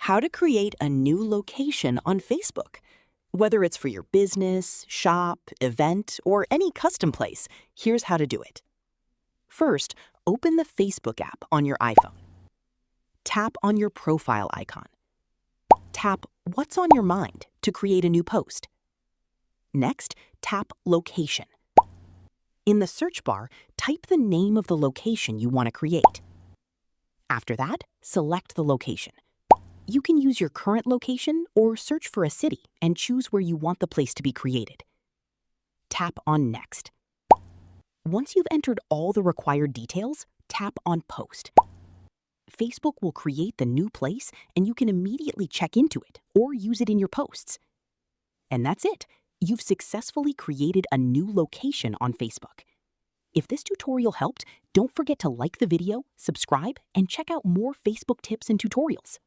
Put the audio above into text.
how to create a new location on Facebook. Whether it's for your business, shop, event, or any custom place, here's how to do it. First, open the Facebook app on your iPhone. Tap on your profile icon. Tap What's on your mind to create a new post. Next, tap Location. In the search bar, type the name of the location you want to create. After that, select the location. You can use your current location or search for a city and choose where you want the place to be created. Tap on Next. Once you've entered all the required details, tap on Post. Facebook will create the new place and you can immediately check into it or use it in your posts. And that's it. You've successfully created a new location on Facebook. If this tutorial helped, don't forget to like the video, subscribe, and check out more Facebook tips and tutorials.